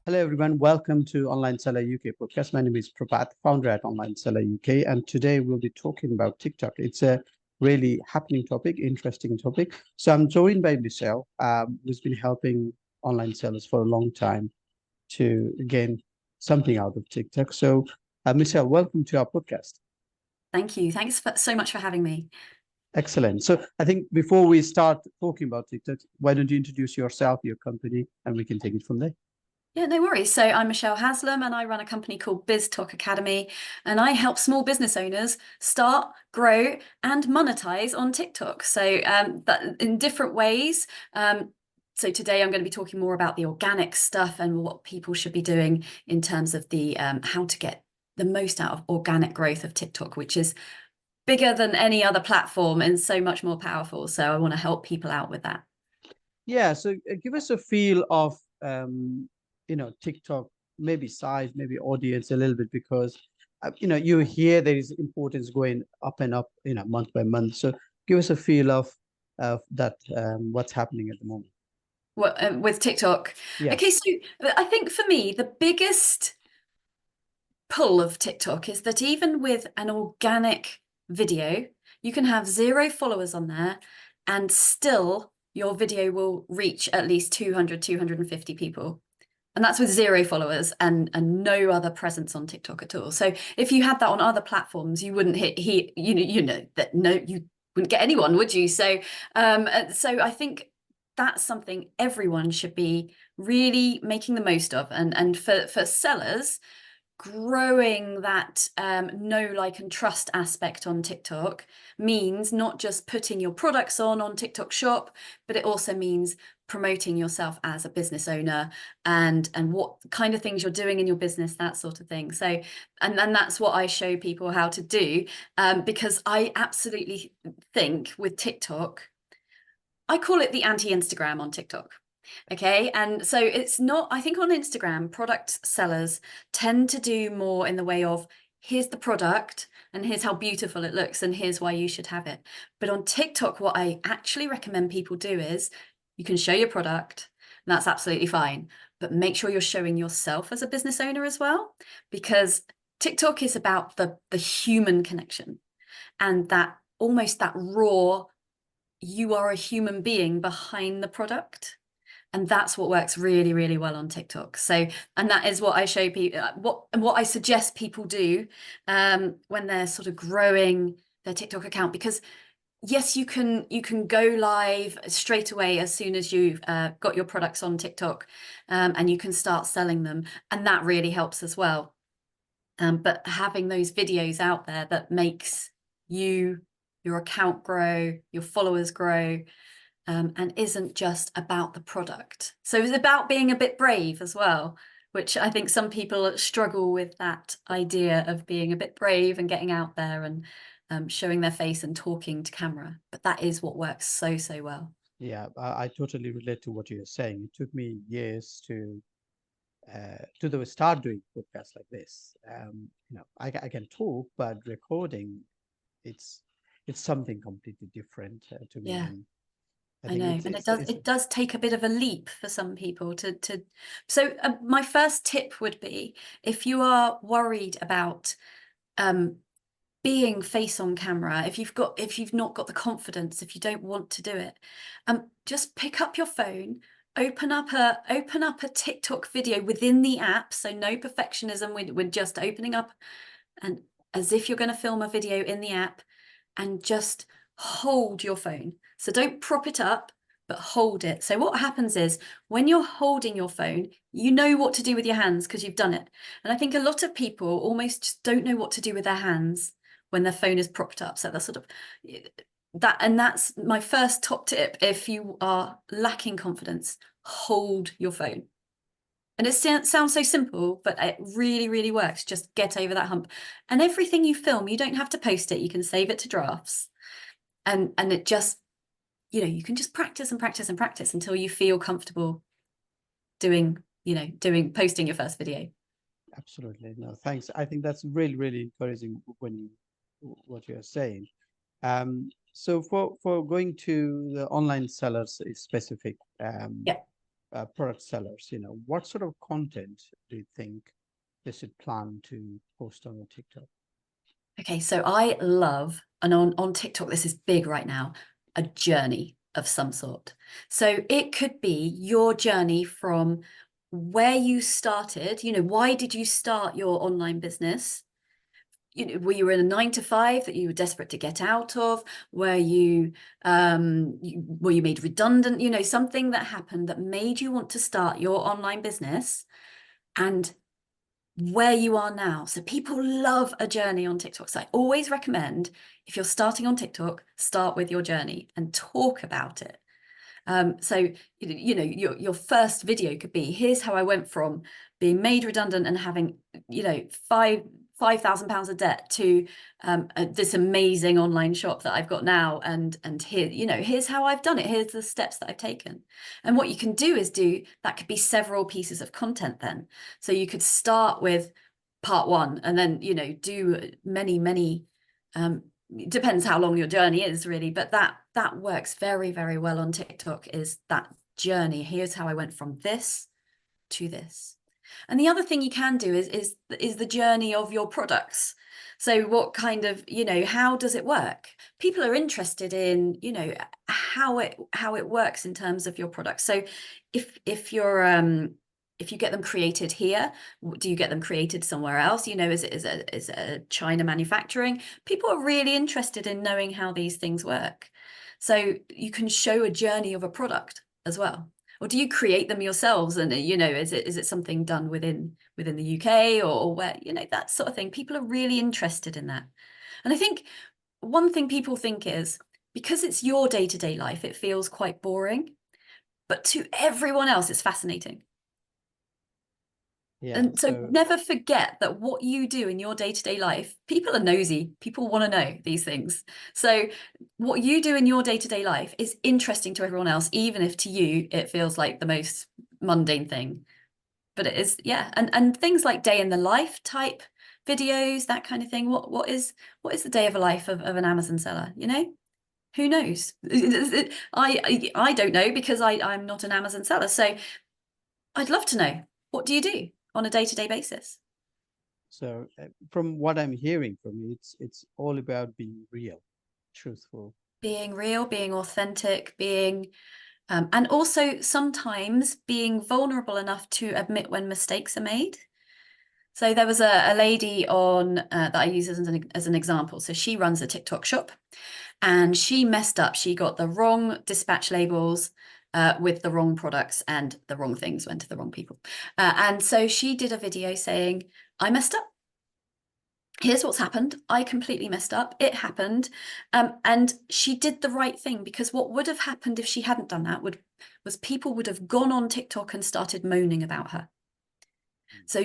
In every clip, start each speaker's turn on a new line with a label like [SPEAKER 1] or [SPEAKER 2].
[SPEAKER 1] Hello, everyone. Welcome to Online Seller UK podcast. My name is Prabhat, founder at Online Seller UK, and today we'll be talking about TikTok. It's a really happening topic, interesting topic. So I'm joined by Michelle, who's been helping online sellers for a long time to gain something out of TikTok. So, Michelle, welcome to our podcast.
[SPEAKER 2] Thank you. Thanks so much for having me.
[SPEAKER 1] Excellent. So I think before we start talking about TikTok, why don't you introduce yourself, your company, and we can take it from there.
[SPEAKER 2] Yeah, no worries. So I'm Michelle Haslam and I run a company called BizTalk Academy, and I help small business owners start, grow and monetize on TikTok. So that in different ways. So today I'm going to be talking more about the organic stuff and what people should be doing in terms of the how to get the most out of organic growth of TikTok, which is bigger than any other platform and so much more powerful. So I want to help people out with that.
[SPEAKER 1] Yeah, so give us a feel of TikTok, maybe size, maybe audience a little bit, because you hear there is importance going up and up, month by month. So give us a feel of that, what's happening at the moment.
[SPEAKER 2] With TikTok.
[SPEAKER 1] Yeah.
[SPEAKER 2] Okay, so I think for me, the biggest pull of TikTok is that even with an organic video, you can have 0 followers on there and still your video will reach at least 200, 250 people. And that's with 0 followers and no other presence on TikTok at all. So if you had that on other platforms, you wouldn't you wouldn't get anyone, would you? So I think that's something everyone should be really making the most of. And for sellers, growing that know, like, and trust aspect on TikTok means not just putting your products on TikTok Shop, but it also means promoting yourself as a business owner and what kind of things you're doing in your business, that sort of thing. So, and that's what I show people how to do, because I absolutely think with TikTok, I call it the anti-Instagram on TikTok. Okay. And so it's not, I think on Instagram, product sellers tend to do more in the way of here's the product and here's how beautiful it looks and here's why you should have it. But on TikTok, what I actually recommend people do is you can show your product and that's absolutely fine, but make sure you're showing yourself as a business owner as well, because TikTok is about the human connection and that almost that raw, you are a human being behind the product. And that's what works really, really well on TikTok. So, and that is what I show people, what I suggest people do when they're sort of growing their TikTok account. Because yes, you can go live straight away as soon as you've got your products on TikTok, and you can start selling them, and that really helps as well. But having those videos out there that makes your account grow, your followers grow, and isn't just about the product. So it's about being a bit brave as well, which I think some people struggle with, that idea of being a bit brave and getting out there and showing their face and talking to camera. But that is what works so, so well.
[SPEAKER 1] Yeah, I totally relate to what you're saying. It took me years to start doing podcasts like this. I can talk, but recording, it's something completely different to me.
[SPEAKER 2] Yeah.
[SPEAKER 1] And I
[SPEAKER 2] I
[SPEAKER 1] think
[SPEAKER 2] know, and it does take a bit of a leap for some people to. So my first tip would be, if you are worried about being face on camera, if you've not got the confidence, if you don't want to do it, just pick up your phone, open up a TikTok video within the app. So no perfectionism. We're just opening up and as if you're going to film a video in the app, and just hold your phone. So don't prop it up, but hold it. So what happens is when you're holding your phone, you know what to do with your hands because you've done it. And I think a lot of people almost just don't know what to do with their hands when their phone is propped up. So that's sort of that. And that's my first top tip. If you are lacking confidence, hold your phone. And it sounds so simple, but it really, really works. Just get over that hump. And everything you film, you don't have to post it. You can save it to drafts. And it just, you can just practice and practice and practice until you feel comfortable posting your first video.
[SPEAKER 1] Absolutely. No, thanks. I think that's really, really encouraging what you're saying. So for going to the online sellers specific,
[SPEAKER 2] Yeah.
[SPEAKER 1] product sellers, what sort of content do you think they should plan to post on a TikTok?
[SPEAKER 2] Okay, so I love, and on TikTok, this is big right now, a journey of some sort. So it could be your journey from where you started, why did you start your online business? Were you in a 9 to 5 that you were desperate to get out of? Were you made redundant? Something that happened that made you want to start your online business, and where you are now. So people love a journey on TikTok. So I always recommend, if you're starting on TikTok, start with your journey and talk about it. So your first video could be, here's how I went from being made redundant and having £5,000 of debt to this amazing online shop that I've got now, and here, here's how I've done it, here's the steps that I've taken. And what you can do is that could be several pieces of content then. So you could start with part 1 and then do many depends how long your journey is, really, but that works very, very well on TikTok, is that journey. Here's how I went from this to this. And the other thing you can do is the journey of your products. So what kind of, how does it work? People are interested in, how it works in terms of your products. So if you get them created here, do you get them created somewhere else? Is it a China manufacturing? People are really interested in knowing how these things work. So you can show a journey of a product as well. Or do you create them yourselves? And is it something done within the UK or where, that sort of thing? People are really interested in that. And I think one thing people think is, because it's your day-to-day life, it feels quite boring. But to everyone else, it's fascinating.
[SPEAKER 1] Yeah.
[SPEAKER 2] And so never forget that what you do in your day-to-day life, people are nosy. People want to know these things. So what you do in your day-to-day life is interesting to everyone else, even if to you it feels like the most mundane thing. But it is, yeah. And things like day in the life type videos, that kind of thing. What is the day of a life of an Amazon seller? Who knows? I don't know, because I'm not an Amazon seller. So I'd love to know, what do you do on a day-to-day basis?
[SPEAKER 1] So from what I'm hearing from you, it's all about being real, truthful.
[SPEAKER 2] Being real, being authentic, and also sometimes being vulnerable enough to admit when mistakes are made. So there was a lady on that I use as an example. So she runs a TikTok shop, and she messed up. She got the wrong dispatch labels with the wrong products, and the wrong things went to the wrong people. And so she did a video saying, I messed up. Here's what's happened. I completely messed up. It happened. And she did the right thing, because what would have happened if she hadn't done that was people would have gone on TikTok and started moaning about her. So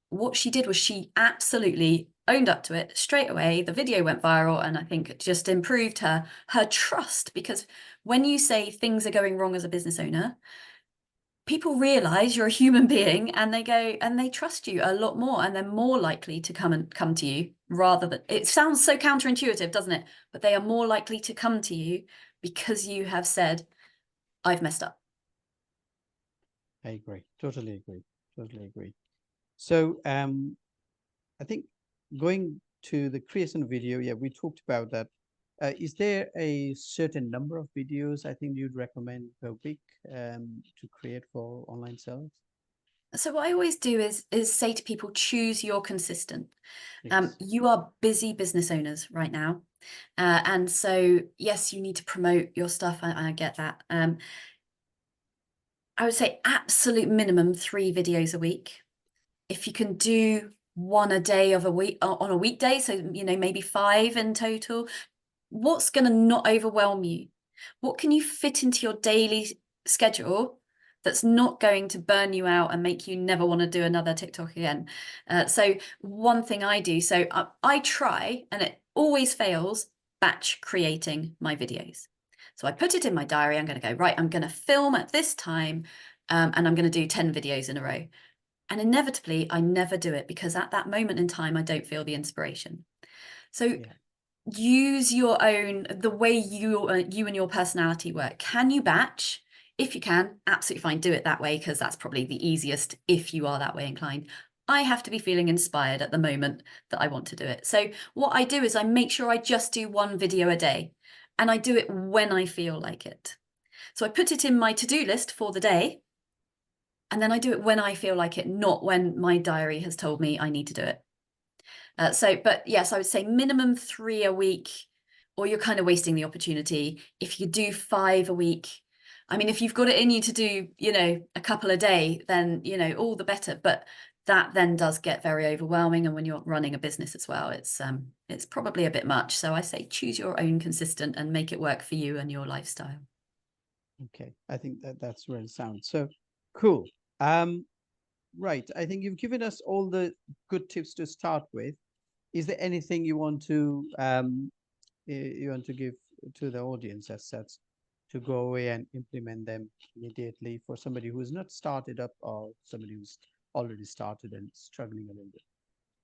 [SPEAKER 2] what she did was she absolutely owned up to it straight away. The video went viral, and I think it just improved her trust, because when you say things are going wrong as a business owner, people realize you're a human being, and they trust you a lot more, and they're more likely to come to you, rather than, it sounds so counterintuitive, doesn't it? But they are more likely to come to you because you have said, I've messed up.
[SPEAKER 1] I agree. Totally agree. Totally agree. So I think going to the creation of video, yeah, we talked about that. Is there a certain number of videos I think you'd recommend per week to create for online sellers?
[SPEAKER 2] So what I always do is say to people, choose your consistent.
[SPEAKER 1] Yes.
[SPEAKER 2] You are busy business owners right now. And so, yes, you need to promote your stuff. I get that. I would say absolute minimum 3 videos a week. If you can do 1 a day of a week on a weekday, so maybe 5 in total, what's going to not overwhelm you? What can you fit into your daily schedule that's not going to burn you out and make you never want to do another TikTok again? So one thing I do, so I try, and it always fails, batch creating my videos. So I put it in my diary. I'm going to go, right, I'm going to film at this time, and I'm going to do 10 videos in a row. And inevitably, I never do it, because at that moment in time, I don't feel the inspiration. So yeah. Use your own, the way you and your personality work. Can you batch? if you can, absolutely fine, do it that way, because that's probably the easiest if you are that way inclined. I have to be feeling inspired at the moment that I want to do it. So what I do is I make sure I just do one video a day, and I do it when I feel like it. So I put it in my to-do list for the day, and then I do it when I feel like it, not when my diary has told me I need to do it. But yes, I would say minimum 3 a week, or you're kind of wasting the opportunity. If you do 5 a week, I mean, if you've got it in you to do, a couple a day, then, all the better. But that then does get very overwhelming. And when you're running a business as well, it's probably a bit much. So I say choose your own consistent and make it work for you and your lifestyle.
[SPEAKER 1] Okay, I think that's really sound. So cool. Right, I think you've given us all the good tips to start with. Is there anything you want to give to the audience as such, to go away and implement them immediately for somebody who's not started up, or somebody who's already started and struggling a little bit?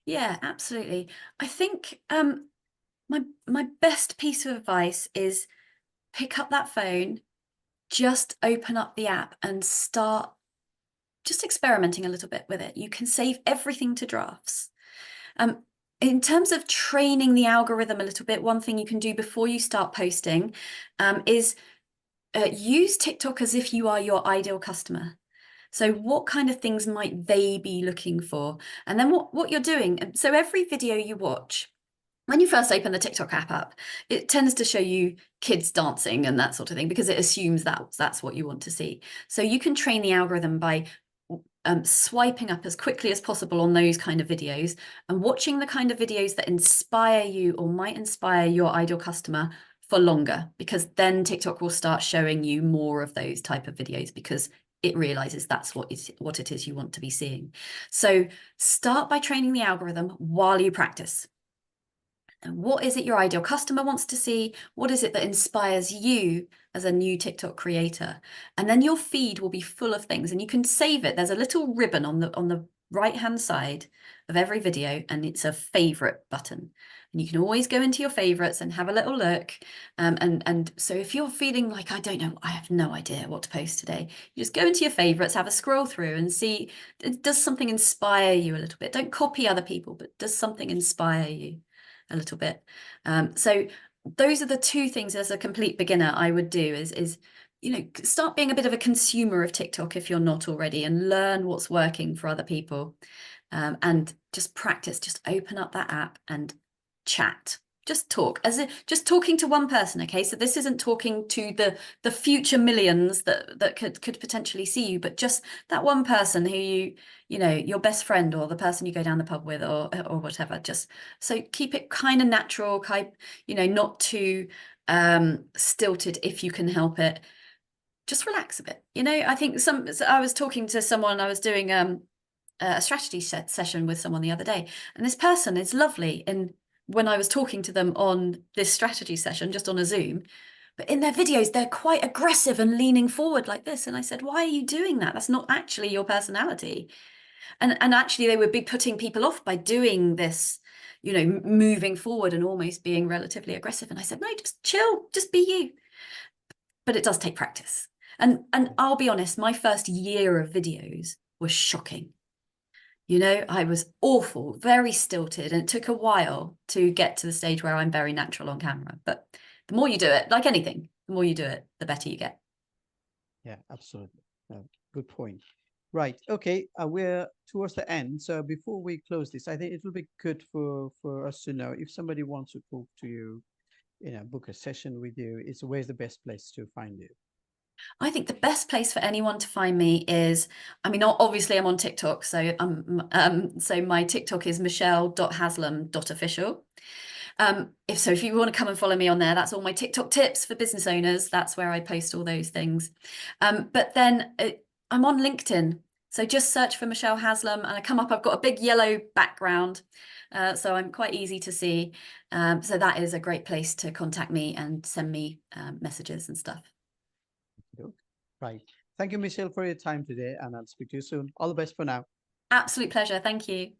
[SPEAKER 2] Yeah, absolutely. I think my best piece of advice is pick up that phone, just open up the app and start just experimenting a little bit with it. You can save everything to drafts. In terms of training the algorithm a little bit, one thing you can do before you start posting is use TikTok as if you are your ideal customer. So what kind of things might they be looking for? And then what you're doing. So every video you watch, when you first open the TikTok app up, it tends to show you kids dancing and that sort of thing, because it assumes that that's what you want to see. So you can train the algorithm by swiping up as quickly as possible on those kind of videos and watching the kind of videos that inspire you or might inspire your ideal customer for longer, because then TikTok will start showing you more of those type of videos, because it realizes that's what it is you want to be seeing. So start by training the algorithm while you practice. And what is it your ideal customer wants to see? What is it that inspires you as a new TikTok creator? And then your feed will be full of things, and you can save it. There's a little ribbon on the right-hand side of every video, and it's a favorite button. And you can always go into your favorites and have a little look. And so if you're feeling like, I don't know, I have no idea what to post today, you just go into your favorites, have a scroll through and see, does something inspire you a little bit? Don't copy other people, but does something inspire you a little bit? So those are the two things as a complete beginner I would do is start being a bit of a consumer of TikTok if you're not already, and learn what's working for other people, and just practice. Just open up that app and chat. Just talk, as if just talking to one person. Okay, so this isn't talking to the future millions that could potentially see you, but just that one person who your best friend, or the person you go down the pub with, or whatever. Just so keep it kind of natural, not too stilted if you can help it. Just relax a bit. I think I was talking to someone, I was doing a strategy session with someone the other day, and this person is lovely. And when I was talking to them on this strategy session, just on a Zoom, but in their videos, they're quite aggressive and leaning forward like this. And I said, why are you doing that? That's not actually your personality. And actually, they would be putting people off by doing this, moving forward and almost being relatively aggressive. And I said, no, just chill, just be you. But it does take practice. And I'll be honest, my first year of videos was shocking. I was awful, very stilted, and it took a while to get to the stage where I'm very natural on camera. But the more you do it, like anything, the more you do it, the better you get.
[SPEAKER 1] Yeah, absolutely. Good point. Right. Okay. We're towards the end. So before we close this, I think it will be good for us to know, if somebody wants to talk to you, book a session with you, where's the best place to find you?
[SPEAKER 2] I think the best place for anyone to find me is, obviously I'm on TikTok. So so my TikTok is michelle.haslam.official. If you want to come and follow me on there, that's all my TikTok tips for business owners. That's where I post all those things. But then I'm on LinkedIn. So just search for Michelle Haslam and I come up. I've got a big yellow background. So I'm quite easy to see. So that is a great place to contact me and send me messages and stuff.
[SPEAKER 1] Right. Thank you, Michelle, for your time today, and I'll speak to you soon. All the best for now.
[SPEAKER 2] Absolute pleasure. Thank you.